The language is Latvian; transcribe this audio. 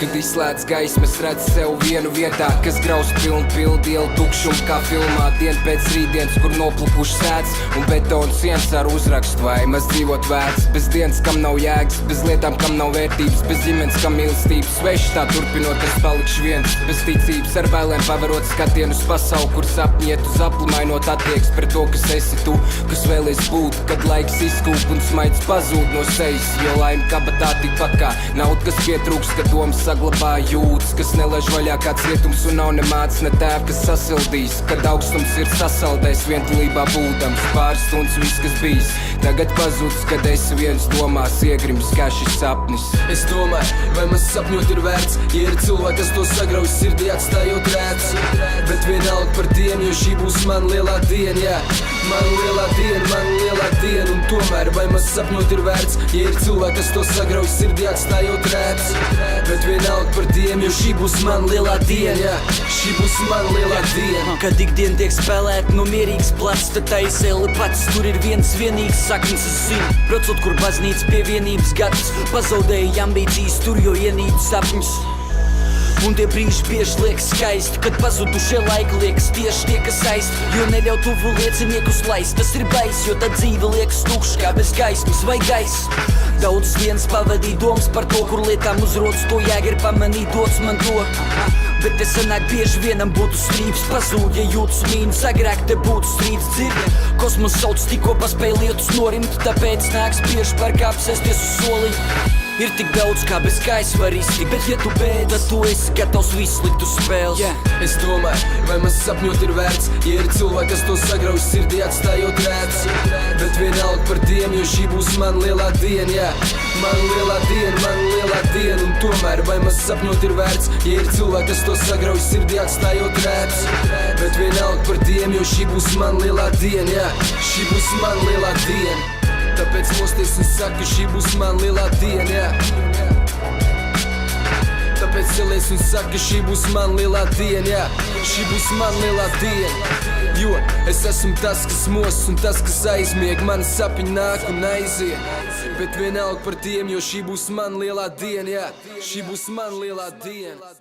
Kad izslēdz gaismas, redz sev vienu vietā, kas grauz pilnu ielu tukšumu kā filmā. Dien pēc rītdienas, kur noplukuši sēdz un betonu sienas ar uzrakstu, vai maz dzīvot vērts. Bez dienas, kam nav jēgas, bez lietām, kam nav vērtības, bez ģimenes, kam mīlestības. Svešs tā turpinot, es palikšu viens, bez ticības, ar bailēm pavarot skatienu uz pasauli, kur sapņi iet uz apli, mainot attieksmi pret to, kas esi tu, kas vēlies būt. Kad laiks izkūp un smaids pazūd no sejas, jo laime kabatā tikpat kā naud, kas pietrūks, kad domas saglabā jūtas, kas nelaiž vaļā kāds rietums un nav ne māc, ne tēv, kas sasildīs. Kad augstums ir sasaldējis vientulībā būdams, pāris stundas viss, kas bijis, tagad pazūds, kad esi viens domās iegrims kā šis sapnis. Es domāju, vai maz sapņot ir vērts, ja ir cilvēki, kas to sagrauj sirdī atstājot rēts. Bet vienalga par tiem, jo šī būs man lielā diena, jā. Man lielā diena, un tomēr, vai maz sapņot ir vērts, ja ir cilvēki, kas to sagrauj sirdī atstājot rēts. Bet vienalga par tiem, jo šī būs man lielā diena, jā. Šī būs man lielā diena. Kad ikdien tiek spēlēt no mierīgs plats, tad taisēli pats, tur ir viens vienīgs saknes, es zinu. Braucot, kur baznīca pie vienības gads, pazaudēja ambīcijas tur, jo ienīd sapņus. Un tie brīži bieži liekas skaisti, kad pazudušie laiki liekas tieši tie, kas aist. Jo neļauj tuvu lieciniekus laist, tas ir bais, jo tad dzīve liekas tukša kā bez gaismas vai gaisa. Daudz dienas pavadīja domas par to, kur lietām uzrodas, to jēga ir pamanīt, dots man to. Bet te sanāk bieži vienam būtu strīps pazūd, ja jūtas mīnas, agrāk te būtu strīds dzirdi. Kosmos sauc tikko paspēj lietus norimt, tāpēc nāks bieži pārkāpsēsties uz soliņu. Ir tik daudz, kā bez kājas var iztikt, bet ja tu bēd, tad tu esi gatavs visu likt uz spēles. Es domāju, vai maz sapņot ir vērts, ja ir cilvēki, kas to sagrauj sirdī atstājot rēts. Bet vienalga par tiem, jo šī būs man lielā diena, jā. Man lielā diena, un tomēr, vai maz sapņot ir vērts, ja ir cilvēki, kas to sagrauj sirdī atstājot rēts. Bet vienalga par tiem, jo šī būs man lielā diena, jā. Šī būs man lielā diena. Tāpēc mosties un saka, šī būs man lielā diena, jā. Tāpēc celies un saka, šī būs man lielā diena, jā. Šī būs man lielā diena. Jo es esmu tas, kas mos un tas, kas aizmieg, mani sapņi nāk un aiziet. Bet vienalga par tiem, jo šī būs man lielā diena, jā. Šī būs man lielā diena.